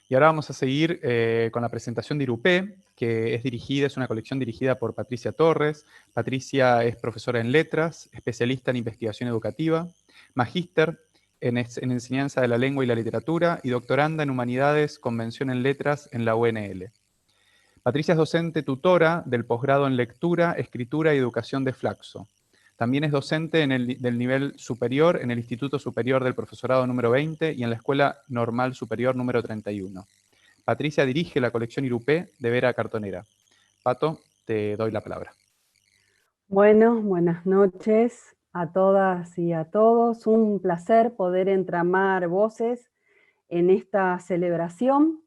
Y ahora vamos a seguir con la presentación de Irupé, que es una colección dirigida por Patricia Torres. Patricia es profesora en letras, especialista en investigación educativa, magíster en enseñanza de la lengua y la literatura y doctoranda en humanidades con mención en letras en la UNL. Patricia es docente tutora del posgrado en lectura, escritura y educación de Flaxo. También es docente del nivel superior en el Instituto Superior del Profesorado número 20 y en la Escuela Normal Superior número 31. Patricia dirige la colección Irupé de Vera Cartonera. Pato, te doy la palabra. Bueno, buenas noches a todas y a todos. Un placer poder entramar voces en esta celebración.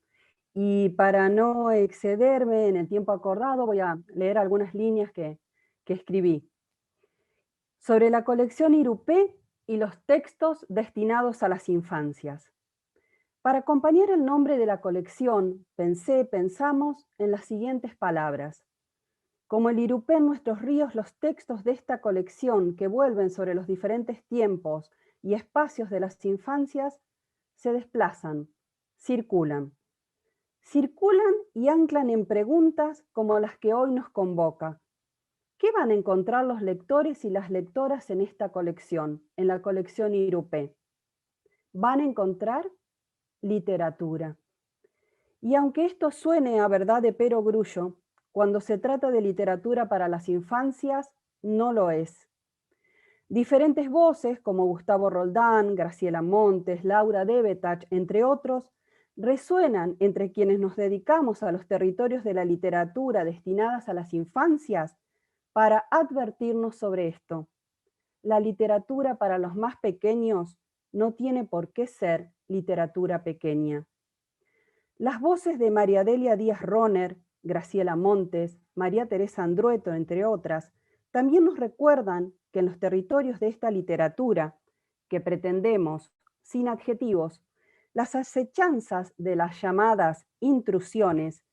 Y para no excederme en el tiempo acordado, voy a leer algunas líneas que escribí. Sobre la colección Irupé y los textos destinados a las infancias. Para acompañar el nombre de la colección, pensamos en las siguientes palabras. Como el Irupé en nuestros ríos, los textos de esta colección que vuelven sobre los diferentes tiempos y espacios de las infancias se desplazan, circulan. Circulan y anclan en preguntas como las que hoy nos convoca. ¿Qué van a encontrar los lectores y las lectoras en esta colección, en la colección Irupé? Van a encontrar literatura. Y aunque esto suene a verdad de perogrullo, cuando se trata de literatura para las infancias, no lo es. Diferentes voces, como Gustavo Roldán, Graciela Montes, Laura Debetach, entre otros, resuenan entre quienes nos dedicamos a los territorios de la literatura destinadas a las infancias para advertirnos sobre esto. La literatura para los más pequeños no tiene por qué ser literatura pequeña. Las voces de María Delia Díaz Roner, Graciela Montes, María Teresa Andrueto, entre otras, también nos recuerdan que en los territorios de esta literatura, que pretendemos, sin adjetivos, las acechanzas de las llamadas intrusiones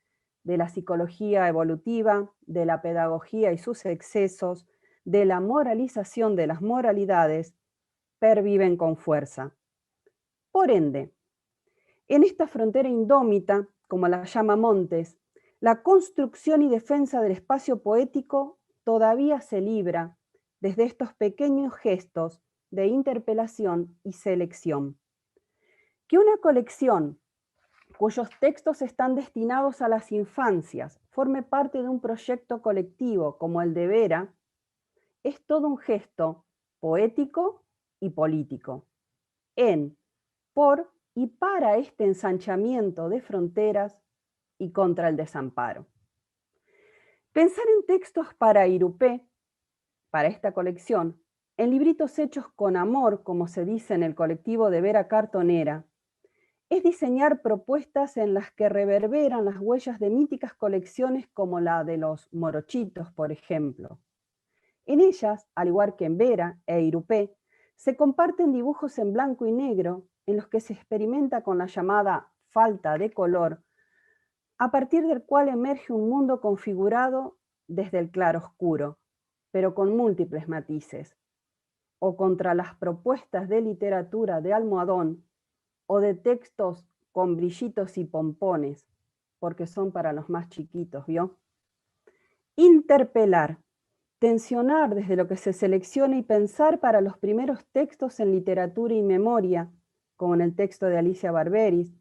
de la psicología evolutiva, de la pedagogía y sus excesos, de la moralización de las moralidades, perviven con fuerza. Por ende, en esta frontera indómita, como la llama Montes, la construcción y defensa del espacio poético todavía se libra desde estos pequeños gestos de interpelación y selección. Que una colección cuyos textos están destinados a las infancias forme parte de un proyecto colectivo como el de Vera, es todo un gesto poético y político, por y para este ensanchamiento de fronteras y contra el desamparo. Pensar en textos para Irupé, para esta colección, en libritos hechos con amor, como se dice en el colectivo de Vera Cartonera, es diseñar propuestas en las que reverberan las huellas de míticas colecciones como la de los Morochitos, por ejemplo. En ellas, al igual que en Vera e Irupé, se comparten dibujos en blanco y negro en los que se experimenta con la llamada falta de color, a partir del cual emerge un mundo configurado desde el claroscuro, pero con múltiples matices, o contra las propuestas de literatura de almohadón o de textos con brillitos y pompones, porque son para los más chiquitos, ¿vio? Interpelar, tensionar desde lo que se selecciona y pensar para los primeros textos en literatura y memoria, como en el texto de Alicia Barberis,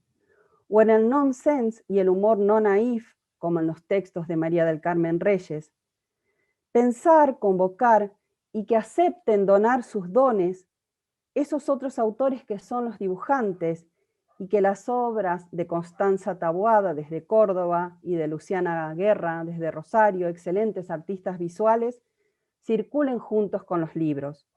o en el nonsense y el humor no naif, como en los textos de María del Carmen Reyes. Pensar, convocar y que acepten donar sus dones esos otros autores que son los dibujantes y que las obras de Constanza Taboada desde Córdoba y de Luciana Guerra desde Rosario, excelentes artistas visuales, circulen juntos con los libros.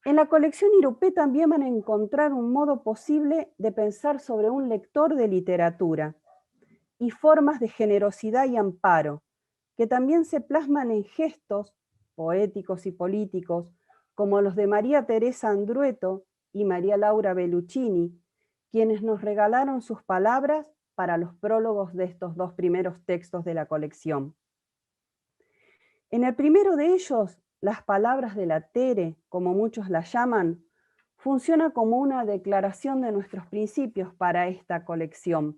En la colección Irupé también van a encontrar un modo posible de pensar sobre un lector de literatura y formas de generosidad y amparo, que también se plasman en gestos poéticos y políticos, como los de María Teresa Andrueto y María Laura Belluccini, quienes nos regalaron sus palabras para los prólogos de estos dos primeros textos de la colección. En el primero de ellos, las palabras de la Tere, como muchos la llaman, funciona como una declaración de nuestros principios para esta colección.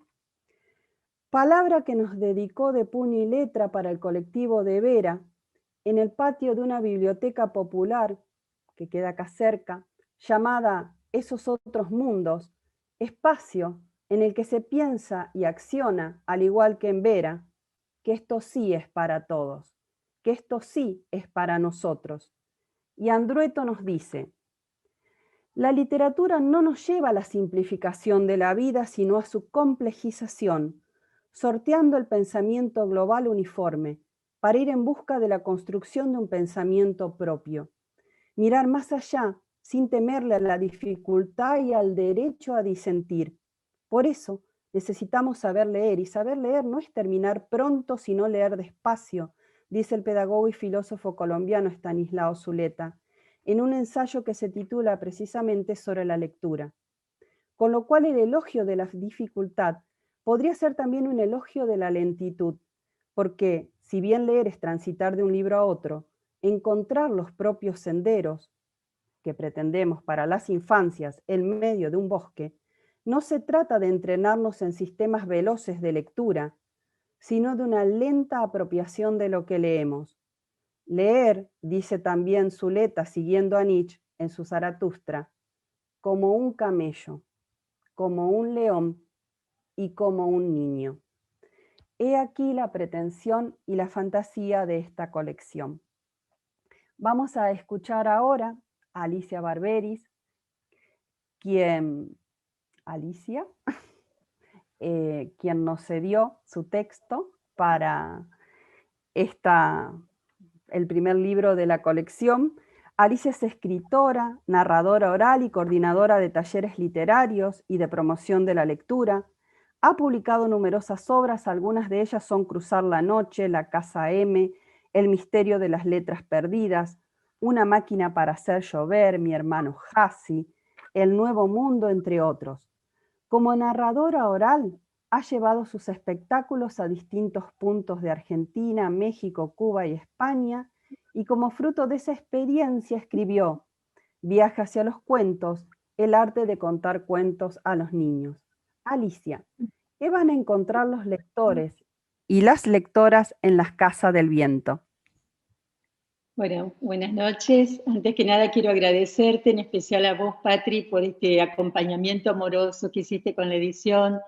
Palabra que nos dedicó de puño y letra para el colectivo de Vera, en el patio de una biblioteca popular que queda acá cerca, llamada Esos Otros Mundos, espacio en el que se piensa y acciona, al igual que en Vera, que esto sí es para todos, que esto sí es para nosotros. Y Andrueto nos dice: la literatura no nos lleva a la simplificación de la vida, sino a su complejización, sorteando el pensamiento global uniforme, para ir en busca de la construcción de un pensamiento propio. Mirar más allá, sin temerle a la dificultad y al derecho a disentir. Por eso, necesitamos saber leer, y saber leer no es terminar pronto, sino leer despacio, dice el pedagogo y filósofo colombiano Estanislao Zuleta, en un ensayo que se titula precisamente sobre la lectura. Con lo cual el elogio de la dificultad podría ser también un elogio de la lentitud, porque si bien leer es transitar de un libro a otro, encontrar los propios senderos que pretendemos para las infancias en medio de un bosque, no se trata de entrenarnos en sistemas veloces de lectura, sino de una lenta apropiación de lo que leemos. Leer, dice también Zuleta siguiendo a Nietzsche en su Zaratustra, como un camello, como un león y como un niño. He aquí la pretensión y la fantasía de esta colección. Vamos a escuchar ahora a Alicia Barberis, quien nos cedió su texto para el primer libro de la colección. Alicia es escritora, narradora oral y coordinadora de talleres literarios y de promoción de la lectura. Ha publicado numerosas obras, algunas de ellas son Cruzar la noche, La casa M, El misterio de las letras perdidas, Una máquina para hacer llover, Mi hermano Hassi, El nuevo mundo, entre otros. Como narradora oral, ha llevado sus espectáculos a distintos puntos de Argentina, México, Cuba y España, y como fruto de esa experiencia escribió Viaje hacia los cuentos, el arte de contar cuentos a los niños. Alicia, ¿qué van a encontrar los lectores y las lectoras en las Casas del Viento? Bueno, buenas noches. Antes que nada quiero agradecerte, en especial a vos, Patri, por este acompañamiento amoroso que hiciste con la edición.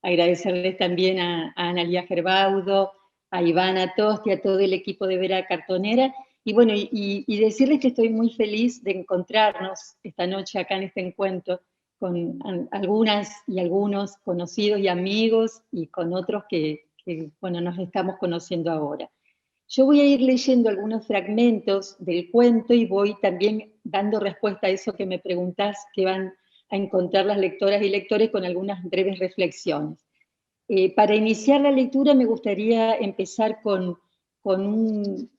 Agradecerles también a Analia Gerbaudo, a Ivana Tosti, a todo el equipo de Vera Cartonera. Y bueno, y decirles que estoy muy feliz de encontrarnos esta noche acá en este encuentro con algunas y algunos conocidos y amigos y con otros que bueno, nos estamos conociendo ahora. Yo voy a ir leyendo algunos fragmentos del cuento y voy también dando respuesta a eso que me preguntás, que van a encontrar las lectoras y lectores con algunas breves reflexiones. Para iniciar la lectura me gustaría empezar con un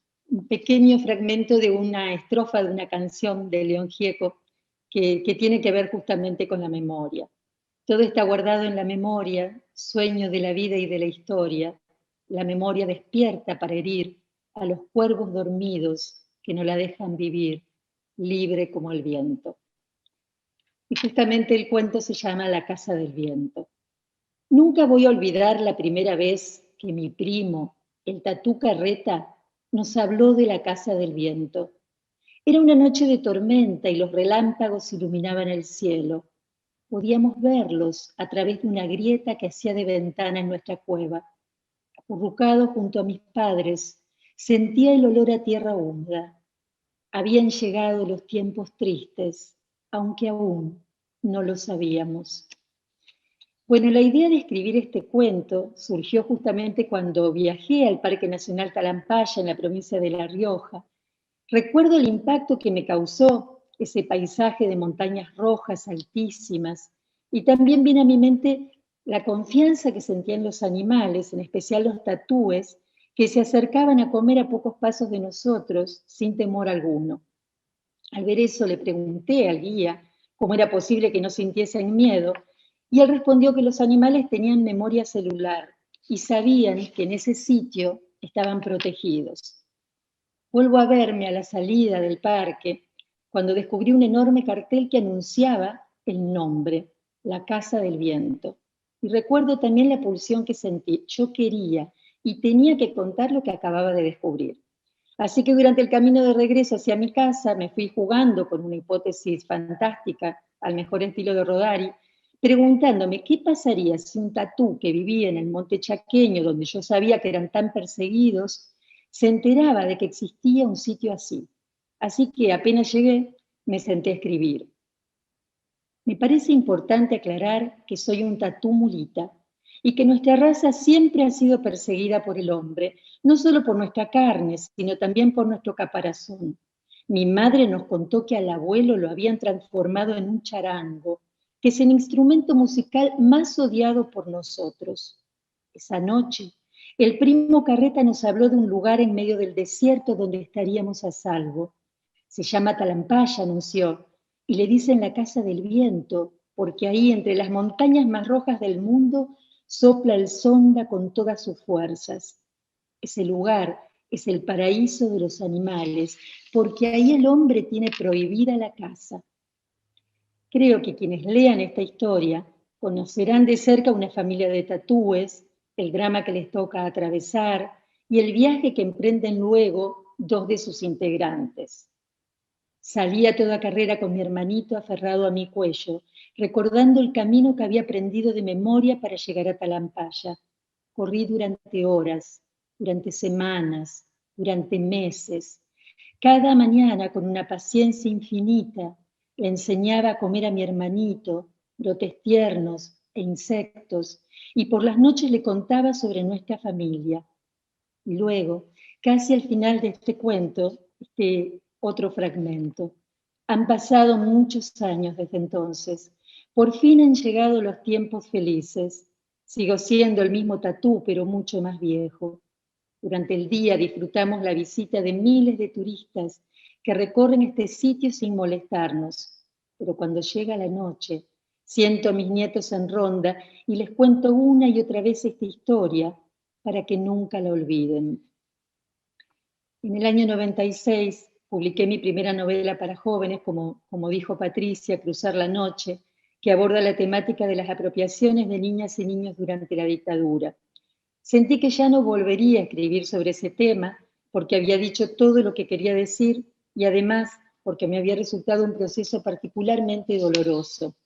pequeño fragmento de una estrofa de una canción de León Gieco que tiene que ver justamente con la memoria. Todo está guardado en la memoria, sueño de la vida y de la historia. La memoria despierta para herir a los cuervos dormidos que no la dejan vivir, libre como el viento. Y justamente el cuento se llama La casa del viento. Nunca voy a olvidar la primera vez que mi primo, el Tatú Carreta, nos habló de la casa del viento. Era una noche de tormenta y los relámpagos iluminaban el cielo. Podíamos verlos a través de una grieta que hacía de ventana en nuestra cueva. Acurrucado junto a mis padres, sentía el olor a tierra húmeda. Habían llegado los tiempos tristes, aunque aún no lo sabíamos. Bueno, la idea de escribir este cuento surgió justamente cuando viajé al Parque Nacional Talampaya, en la provincia de La Rioja. Recuerdo el impacto que me causó ese paisaje de montañas rojas altísimas, y también viene a mi mente la confianza que sentía en los animales, en especial los tatúes, que se acercaban a comer a pocos pasos de nosotros sin temor alguno. Al ver eso le pregunté al guía cómo era posible que no sintiesen miedo, y él respondió que los animales tenían memoria celular y sabían que en ese sitio estaban protegidos. Vuelvo a verme a la salida del parque cuando descubrí un enorme cartel que anunciaba el nombre, La Casa del Viento. Y recuerdo también la pulsión que sentí. Yo quería y tenía que contar lo que acababa de descubrir. Así que durante el camino de regreso hacia mi casa me fui jugando con una hipótesis fantástica, al mejor estilo de Rodari, preguntándome qué pasaría si un tatú que vivía en el monte chaqueño, donde yo sabía que eran tan perseguidos, se enteraba de que existía un sitio así. Así que apenas llegué, me senté a escribir. Me parece importante aclarar que soy un tatú mulita y que nuestra raza siempre ha sido perseguida por el hombre, no solo por nuestra carne, sino también por nuestro caparazón. Mi madre nos contó que al abuelo lo habían transformado en un charango, que es el instrumento musical más odiado por nosotros. Esa noche, el primo Carreta nos habló de un lugar en medio del desierto donde estaríamos a salvo. Se llama Talampaya, anunció, y le dicen la casa del viento, porque ahí entre las montañas más rojas del mundo sopla el sonda con todas sus fuerzas. Ese lugar es el paraíso de los animales, porque ahí el hombre tiene prohibida la caza. Creo que quienes lean esta historia conocerán de cerca una familia de tatúes, el drama que les toca atravesar y el viaje que emprenden luego dos de sus integrantes. Salí a toda carrera con mi hermanito aferrado a mi cuello, recordando el camino que había aprendido de memoria para llegar a Talampaya. Corrí durante horas, durante semanas, durante meses. Cada mañana, con una paciencia infinita, le enseñaba a comer a mi hermanito, brotes tiernos e insectos, y por las noches le contaba sobre nuestra familia. Y luego, casi al final de este cuento, otro fragmento. Han pasado muchos años desde entonces. Por fin han llegado los tiempos felices. Sigo siendo el mismo tatú, pero mucho más viejo. Durante el día disfrutamos la visita de miles de turistas que recorren este sitio sin molestarnos. Pero cuando llega la noche, siento a mis nietos en ronda y les cuento una y otra vez esta historia para que nunca la olviden. En el año 96 publiqué mi primera novela para jóvenes, como dijo Patricia, Cruzar la Noche, que aborda la temática de las apropiaciones de niñas y niños durante la dictadura. Sentí que ya no volvería a escribir sobre ese tema porque había dicho todo lo que quería decir y además porque me había resultado un proceso particularmente doloroso.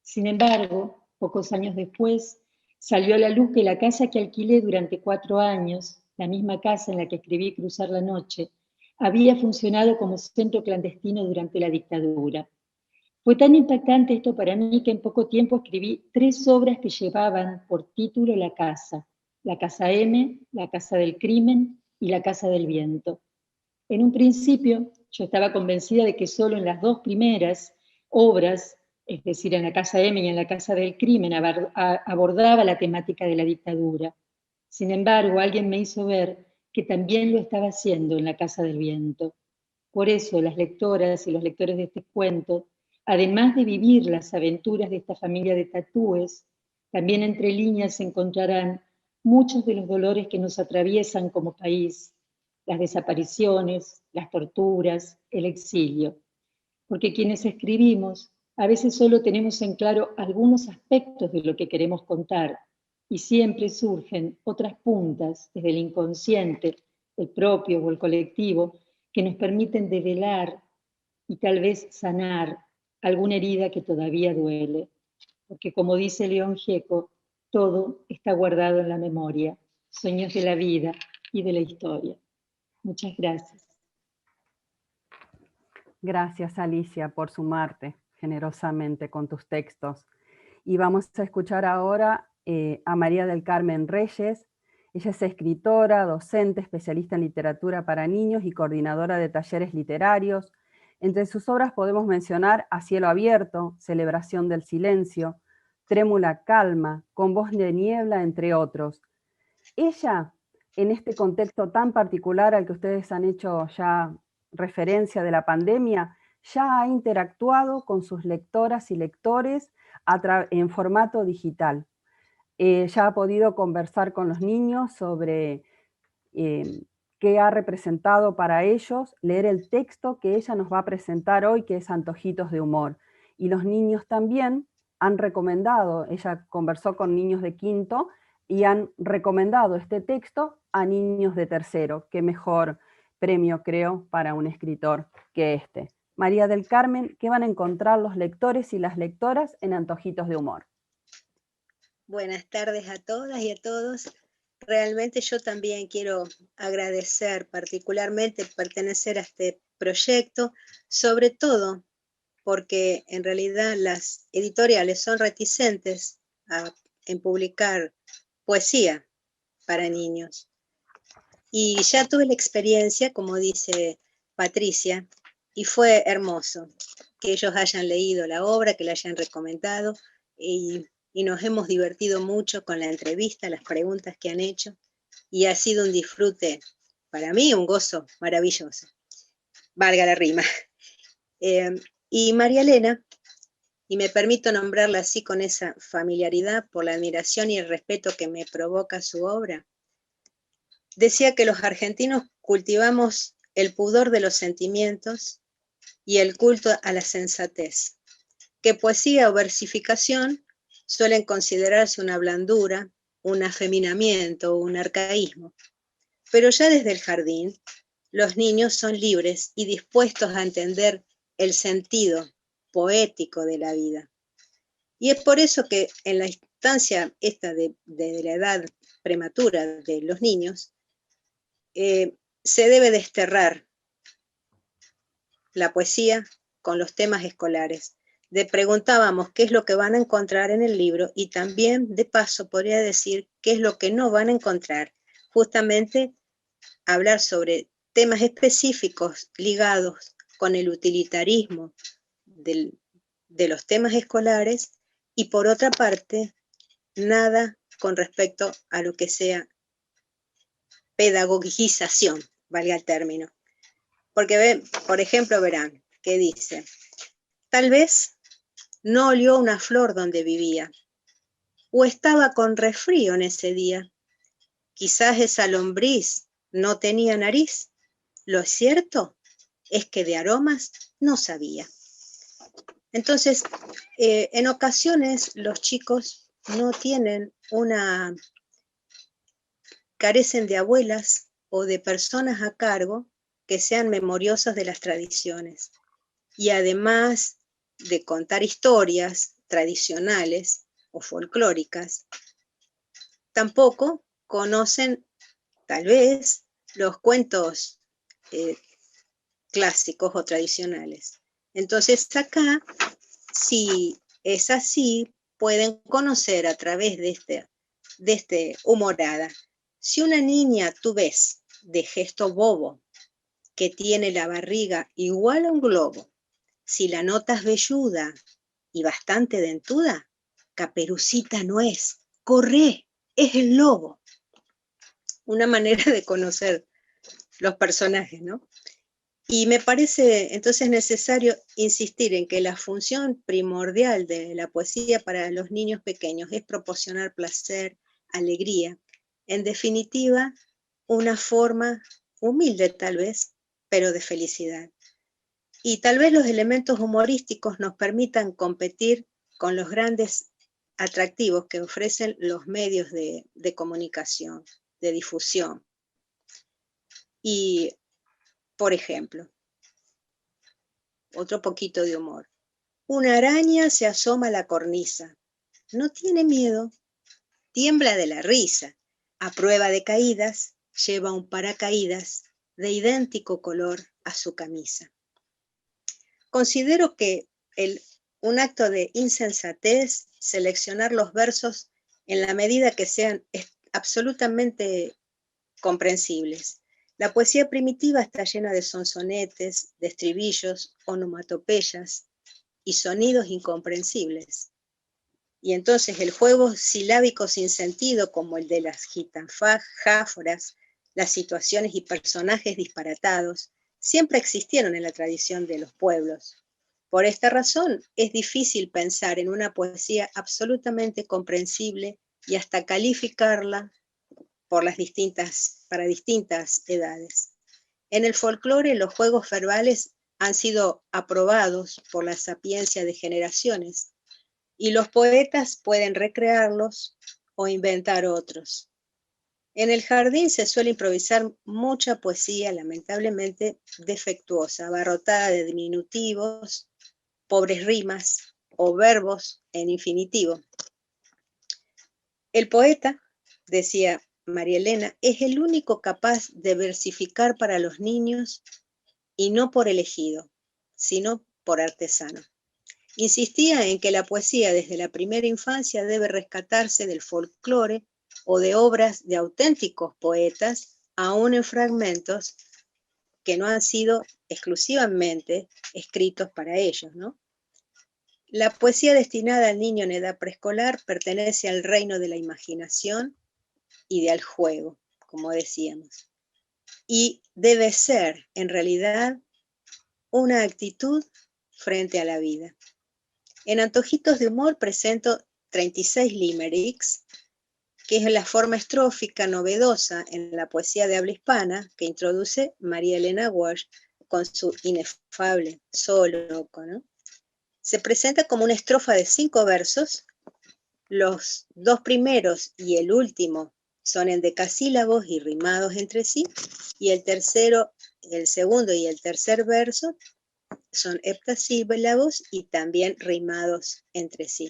Sin embargo, pocos años después, salió a la luz que la casa que alquilé durante 4 años, la misma casa en la que escribí Cruzar la Noche, había funcionado como centro clandestino durante la dictadura. Fue tan impactante esto para mí que en poco tiempo escribí 3 obras que llevaban por título La Casa M, La Casa del Crimen y La Casa del Viento. En un principio, yo estaba convencida de que solo en las 2 primeras obras, es decir, en la Casa M y en la Casa del Crimen, abordaba la temática de la dictadura. Sin embargo, alguien me hizo ver que también lo estaba haciendo en la Casa del Viento. Por eso, las lectoras y los lectores de este cuento, además de vivir las aventuras de esta familia de tatúes, también entre líneas encontrarán muchos de los dolores que nos atraviesan como país, las desapariciones, las torturas, el exilio. Porque quienes escribimos a veces solo tenemos en claro algunos aspectos de lo que queremos contar y siempre surgen otras puntas desde el inconsciente, el propio o el colectivo, que nos permiten develar y tal vez sanar alguna herida que todavía duele. Porque como dice León Gieco, todo está guardado en la memoria, sueños de la vida y de la historia. Muchas gracias. Gracias, Alicia, por sumarte generosamente con tus textos. Y vamos a escuchar ahora a María del Carmen Reyes. Ella es escritora, docente, especialista en literatura para niños y coordinadora de talleres literarios. Entre sus obras podemos mencionar A Cielo Abierto, Celebración del Silencio, Trémula Calma, Con Voz de Niebla, entre otros. Ella, en este contexto tan particular al que ustedes han hecho ya referencia de la pandemia, ya ha interactuado con sus lectoras y lectores en formato digital. Ya ha podido conversar con los niños sobre qué ha representado para ellos leer el texto que ella nos va a presentar hoy, que es Antojitos de Humor. Y los niños también han recomendado, ella conversó con niños de quinto y han recomendado este texto a niños de tercero. Qué mejor premio, creo, para un escritor que este. María del Carmen, ¿qué van a encontrar los lectores y las lectoras en Antojitos de Humor? Buenas tardes a todas y a todos. Realmente yo también quiero agradecer particularmente pertenecer a este proyecto, sobre todo porque en realidad las editoriales son reticentes en publicar poesía para niños. Y ya tuve la experiencia, como dice Patricia, y fue hermoso que ellos hayan leído la obra, que la hayan recomendado, y nos hemos divertido mucho con la entrevista, las preguntas que han hecho, y ha sido un disfrute, para mí, un gozo maravilloso. Valga la rima. Y María Elena, y me permito nombrarla así con esa familiaridad por la admiración y el respeto que me provoca su obra, decía que los argentinos cultivamos el pudor de los sentimientos y el culto a la sensatez, que poesía o versificación suelen considerarse una blandura, un afeminamiento o un arcaísmo. Pero ya desde el jardín, los niños son libres y dispuestos a entender el sentido poético de la vida. Y es por eso que en la instancia esta de la edad prematura de los niños, se debe desterrar la poesía con los temas escolares. Preguntábamos qué es lo que van a encontrar en el libro y también, de paso, podría decir qué es lo que no van a encontrar. Justamente hablar sobre temas específicos ligados con el utilitarismo de los temas escolares y, por otra parte, nada con respecto a lo que sea pedagogización, valga el término. Porque, por ejemplo, verán que dice, tal vez no olió una flor donde vivía, o estaba con resfrío en ese día. Quizás esa lombriz no tenía nariz. Lo cierto es que de aromas no sabía. Entonces, en ocasiones los chicos no tienen carecen de abuelas o de personas a cargo que sean memoriosas de las tradiciones. Y además de contar historias tradicionales o folclóricas, tampoco conocen, tal vez, los cuentos clásicos o tradicionales. Entonces acá, si es así, pueden conocer a través de este humorada. Si una niña tú ves de gesto bobo, que tiene la barriga igual a un globo, si la notas velluda y bastante dentuda, Caperucita no es, corre, es el lobo. Una manera de conocer los personajes, ¿no? Y me parece entonces necesario insistir en que la función primordial de la poesía para los niños pequeños es proporcionar placer, alegría, en definitiva, una forma humilde tal vez, pero de felicidad. Y tal vez los elementos humorísticos nos permitan competir con los grandes atractivos que ofrecen los medios de comunicación, de difusión. Y, por ejemplo, otro poquito de humor. Una araña se asoma a la cornisa. No tiene miedo, tiembla de la risa. A prueba de caídas, lleva un paracaídas de idéntico color a su camisa. Considero que un acto de insensatez seleccionar los versos en la medida que sean absolutamente comprensibles. La poesía primitiva está llena de sonsonetes, de estribillos, onomatopeyas y sonidos incomprensibles. Y entonces el juego silábico sin sentido, como el de las gitanjáforas, las situaciones y personajes disparatados, siempre existieron en la tradición de los pueblos. Por esta razón, es difícil pensar en una poesía absolutamente comprensible y hasta calificarla para distintas edades. En el folclore, los juegos verbales han sido aprobados por la sapiencia de generaciones, y los poetas pueden recrearlos o inventar otros. En el jardín se suele improvisar mucha poesía, lamentablemente defectuosa, abarrotada de diminutivos, pobres rimas o verbos en infinitivo. El poeta, decía María Elena, es el único capaz de versificar para los niños y no por elegido, sino por artesano. Insistía en que la poesía desde la primera infancia debe rescatarse del folclore o de obras de auténticos poetas, aún en fragmentos que no han sido exclusivamente escritos para ellos, ¿no? La poesía destinada al niño en edad preescolar pertenece al reino de la imaginación y del juego, como decíamos. Y debe ser, en realidad, una actitud frente a la vida. En Antojitos de Humor presento 36 limericks, que es la forma estrófica novedosa en la poesía de habla hispana que introduce María Elena Walsh con su inefable solo, ¿no? Se presenta como una estrofa de 5 versos. Los 2 primeros y el último son endecasílabos y rimados entre sí, y el segundo y el tercer verso son heptasílabos y también rimados entre sí.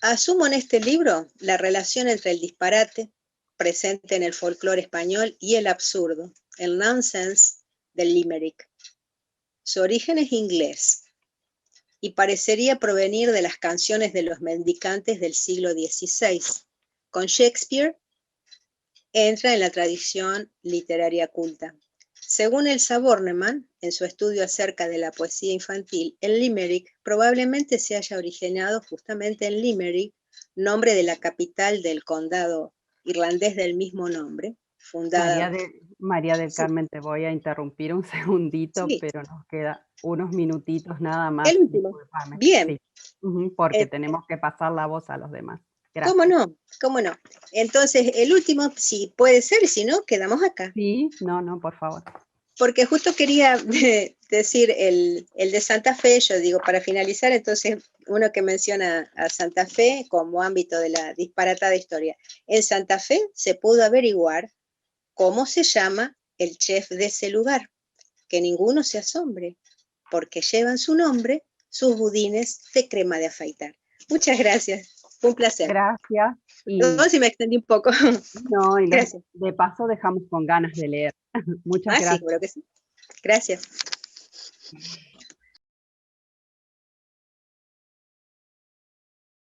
Asumo en este libro la relación entre el disparate, presente en el folclore español, y el absurdo, el nonsense del limerick. Su origen es inglés y parecería provenir de las canciones de los mendicantes del siglo XVI. Con Shakespeare entra en la tradición literaria culta. Según Elsa Bornemann, en su estudio acerca de la poesía infantil, el limerick probablemente se haya originado justamente en Limerick, nombre de la capital del condado irlandés del mismo nombre, fundada... María del Sí, Carmen, te voy a interrumpir un segundito, sí, pero nos queda unos minutitos nada más, el último. discúlpame. Bien. Sí, porque Eh, tenemos que pasar la voz a los demás. ¿Cómo Gracias. no? ¿Cómo no? Entonces, el último, si puede ser, y si no, quedamos acá. Sí, no, por favor. Porque justo quería decir el de Santa Fe, yo digo, para finalizar, entonces, uno que menciona a Santa Fe como ámbito de la disparatada historia. En Santa Fe se pudo averiguar cómo se llama el chef de ese lugar. Que ninguno se asombre, porque llevan su nombre sus budines de crema de afeitar. Muchas gracias, fue un placer. Gracias. Perdón si me extendí un poco. No, y Gracias. de paso dejamos con ganas de leer. Muchas Sí, gracias. seguro que sí. Gracias.